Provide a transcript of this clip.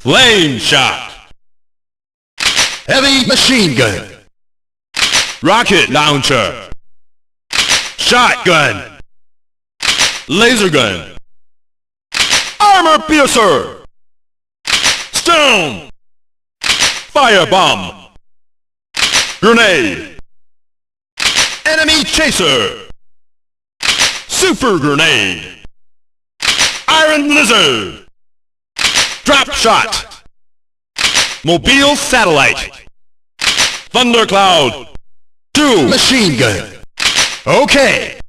Flame shot. Heavy machine gun. Rocket launcher. Shotgun. Laser gun. Armor piercer. Stone. Firebomb. Grenade. Enemy chaser. Super grenade. Iron lizard. Drop shot. Mobile satellite. Thundercloud. 2. Machine gun. Okay.